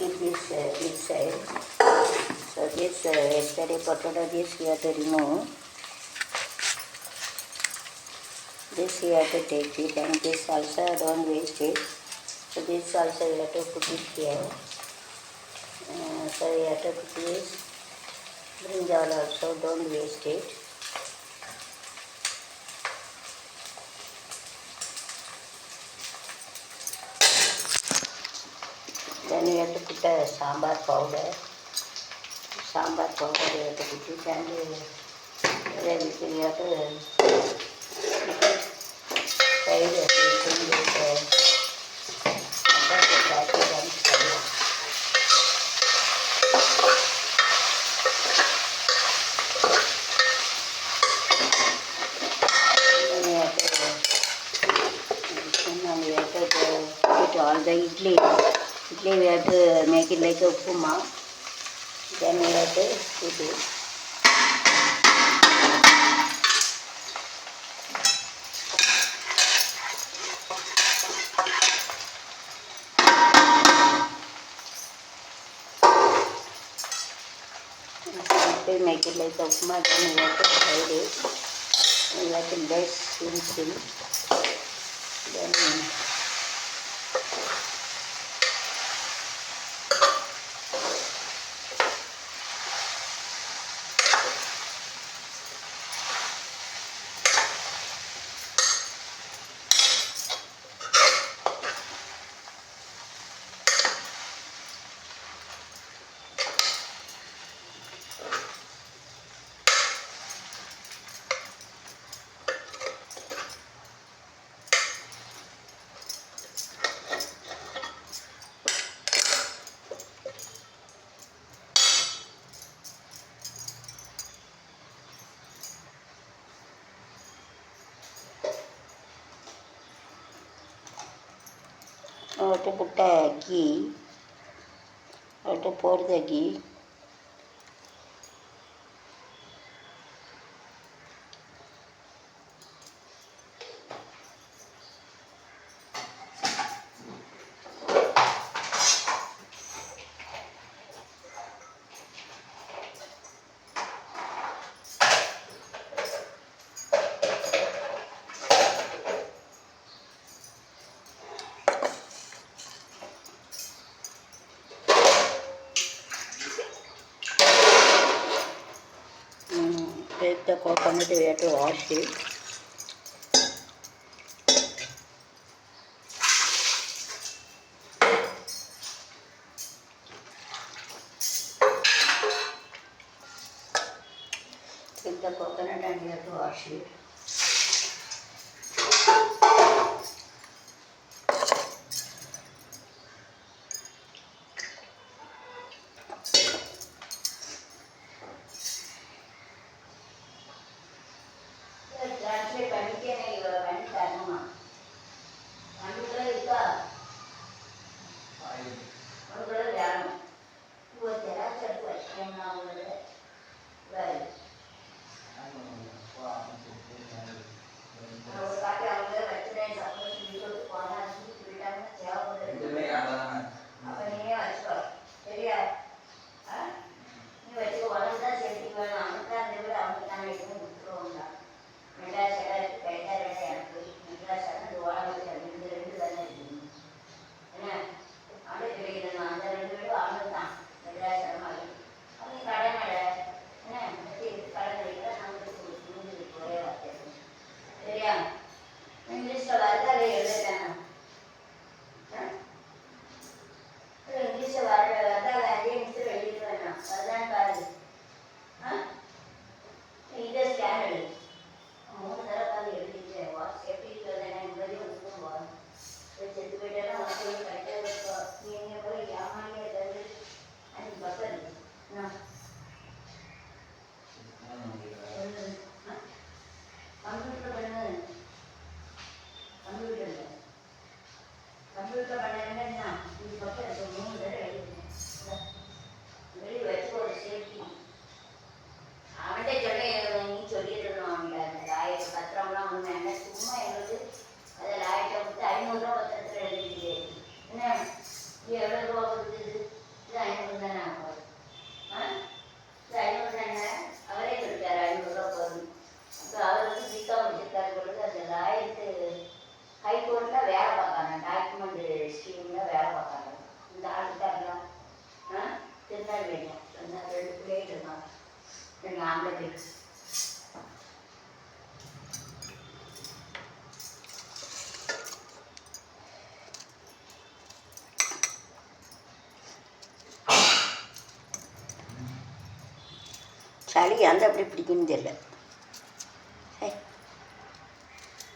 keep this inside. So this yesterday potato, this we have to remove. This we have to take it, and this also don't waste it. So this also we have to put it here. So we have to put this brinjal also, don't waste it. Then we have to put a sambar powder. Sambar powder we have to put it, and then we have to fry everything with all the idli we have to make it like a upma. Then we have to put it. To make it like upma, then we have to fry it. We have to less in. Then I have to put the ghee. I have to pour the ghee. Take the coconut, we have to wash it. Take the coconut and we have to wash it. எவ்வளோ ரூபா கொடுக்குது சளி அந்த அப்படி பிடிக்குன்னு தெரியல.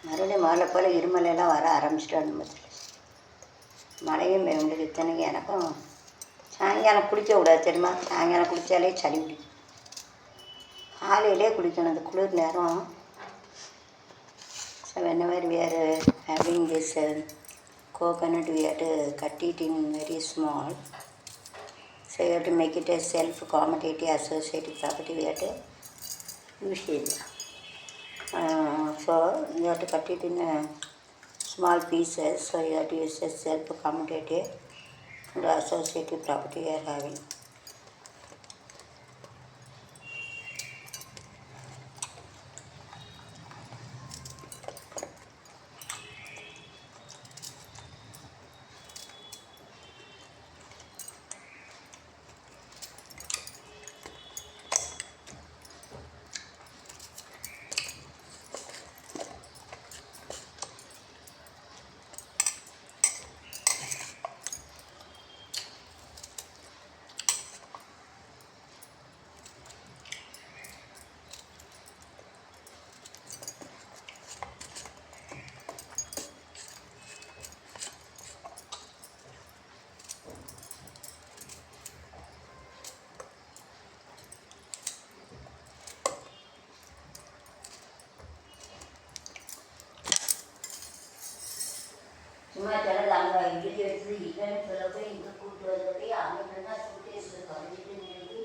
மறுபடியும் முதல்ல போல் இருமலையெல்லாம் வர ஆரம்பிச்சிட்டான்னு பார்த்துல. மழையும் உங்களுக்கு இத்தனைக்கு எனக்கும் சாயங்காலம் குளிக்க விடாது தெரியுமா? சாயங்காலம் குளித்தாலே சளி பிடிக்கும். காலையிலே குளிக்கணும் அந்த குளிர் நேரம். So whenever we are having this coconut, we have to cut it in very small. So you have to make it a self-commutative associative property. We have to use it. So you have to cut it in small pieces. So you have to use a self-commutative and associative property we are having. சும்மா சிலது அங்கே இட்லி எடுத்து இல்லைன்னு சொல்ல போய் இங்கே கூப்பிட்டு வந்த போய் அங்கே இருந்தால் சூட்டேஸில் தொலைஞ்சிட்டு நிறுத்தி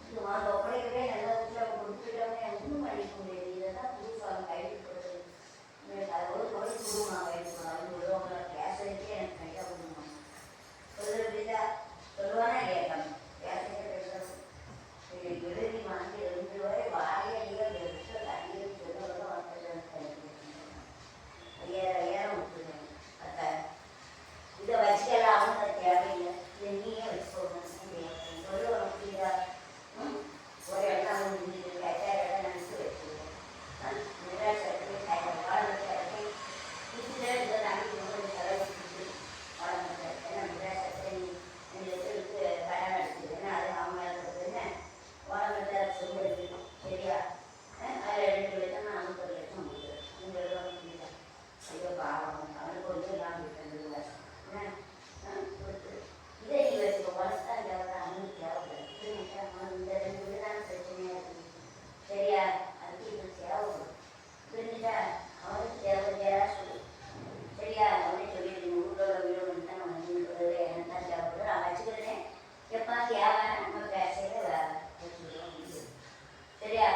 இது வாங்க ஒப்படைக்கவே நல்லா வீட்டில் கொடுத்துட்டோமே ஒன்றும் பண்ணிக்க முடியாது. இதெல்லாம் புதுசாக கைது கொடுக்குறது அது ஒரு கோயில் கொடுமா கைது கொடுக்கும் விடுவாங்க கேஸ் வச்சு எனக்கு கையாக கொடுமா சொல்லுறா சொல்லுவானா கேட்கணும் கேஸ் எழுதி வாங்கி 2 வரை வாரியாக தண்ணீர் சொல்லுவதும் வந்து ஐயாயிரம் விட்டுருங்க. இதை வச்சுக்கலாம் அவங்க தேவையில்லை. இதை நீயே வச்சுக்கோங்க சொல்லுவாங்க புரியுதா? ஒரு இடம் முடிஞ்சது 5000 நினைச்சு வச்சுருவோம். மெட்ராஸ் இடத்துல வாழ்க்கை இதில் இதை நாளைக்கு ரொம்ப செலவு கொடுத்து வளர்ந்து ஏன்னா மெட்ராஸ் இடத்துல நீங்களுக்கு கடன் அடிச்சுது. ஏன்னா அது அவங்க என்ன வளர்ந்து சொல்லுறது சரியா? அதில் 2 லட்சம் 50 லட்சம் கொடுக்குறேன். உங்களோட புரியுதா? ஐயோ பாவம் அவனுக்கு கொஞ்சம் இல்லாமல் இருக்கிறது கொடுத்து இதை நீ வச்சுக்கோ. வளர்த்தா தேவை அவனுக்கு தேவைப்படாது. இந்த 2 வீடு தான் பிரச்சனையாக இருக்குது சரியா? அதுக்கு இது தேவைப்படும் புரிஞ்சுட்டா? அவனுக்கு தேவையா சொல்லு சரியா? அவனே சொல்லிடுது ஊரோட வீடு ஒன்று தான் அவன் வீடு எனக்கு தான் தேவைப்படுது நான் வச்சுக்கிறேன். எப்போ தேவை நம்ம பேசையில் வச்சுக்கிறோம் சரியா?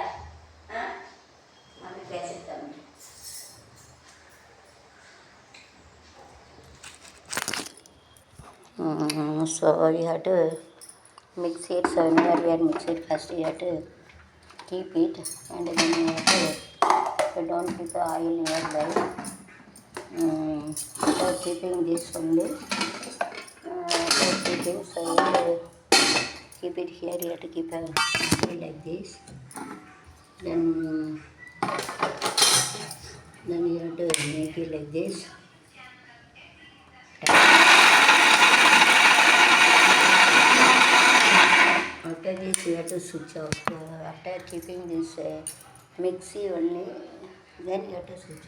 அப்படி பேசிட்டு தம்பி. So you have to mix it. So whenever we are mix it, first you have to keep it and then you have to don't keep the oil nearby. So keeping this only. So keeping, so you have to keep it here. You have to keep it like this. Then you have to make it like this. After this you have to switch off. After keeping this mixie only, then you have to switch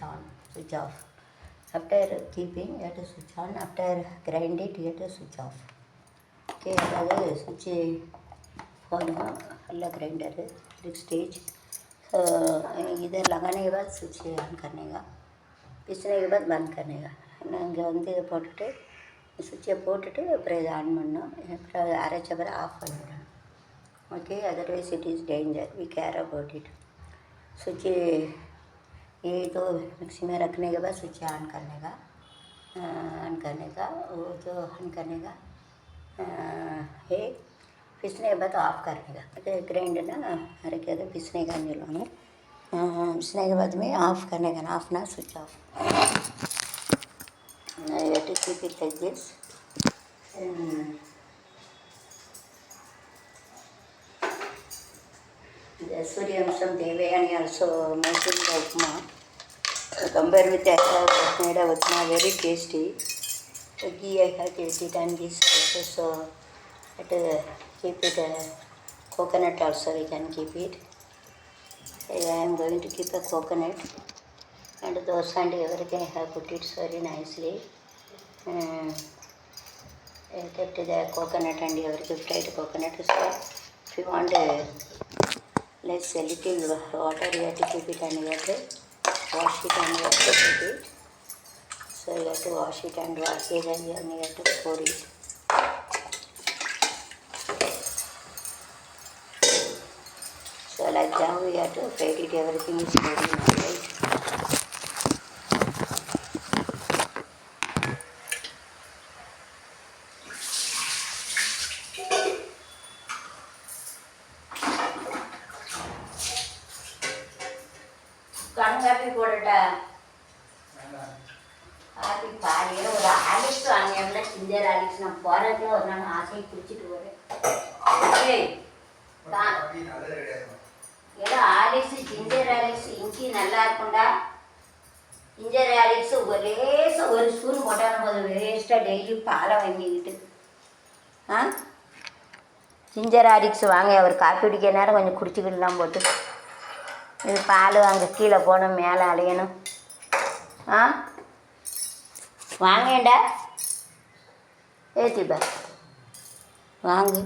off. After keeping you have to switch on. After grind it you have to switch off. Okay, अगर switch होना अलग grinder है एक stage. इधर लगाने के बाद switch on करने का, पीसने के बाद बंद करने का. நாங்கள் வந்து இதை போட்டுட்டு சுவிட்சை போட்டுட்டு அப்புறம் இதை ஆன் பண்ணோம். அப்புறம் அரைச்ச பிறகு ஆஃப் பண்ணிவிடணும். Okay, otherwise it is danger. We care about it. Switch ये तो मिक्सी में रखने के बाद स्विच ऑन करने का वो जो ऑन करने का है पीसने के बाद ऑफ करने का. ग्राइंड ना अरे कहते पीसने का नहीं लोगे. पीसने के बाद में ऑफ करने का. ऑफ ना switch off. You have to keep it like this. Suryamsam Devayani also making the upma. Compare with the made of upma, very tasty. So ghee I have to eat it and this also. So I have to keep it Coconut also we can keep it. I am going to keep a coconut, and those and everything I have put it very nicely. I kept the coconut and everything fried coconut. So if you want less a little water, you have to keep it and you have to wash it and you have to keep it. So you have to wash it and wash it and then you have to pour it. So like that we have to fry it, everything is ready now, right? கண்காப்பி போடட்டா காப்பி பாடியே ஒரு Alix வாங்கியம்ல ginger Alix நான் போகிறதுக்குள்ள ஒரு நாள் ஆசையை குடிச்சிட்டு போகிறேன். ஏய் ஏதோ ஆலிக்ஸ் ஜிஞ்சர் ஆலிக்ஸ் இஞ்சி நல்லா இருக்கும்டா. ஜிஞ்சர் ஆலிக்ஸ் ஒரு ஸ்பூன் போட்டாலும் போதும், வேஸ்ட்டாக டெய்லி பாலை வாங்கிக்கிட்டு. ஜிஞ்சர் ஆலிக்ஸ் வாங்க, அவர் காப்பி குடிக்க நேரம் கொஞ்சம் குடிச்சிக்கிட்டுலாம் போட்டு இது பால் அங்கே கீழே போகணும், மேலே அலையணும். வாங்கேண்டா ஏத்திப்பா வாங்கு.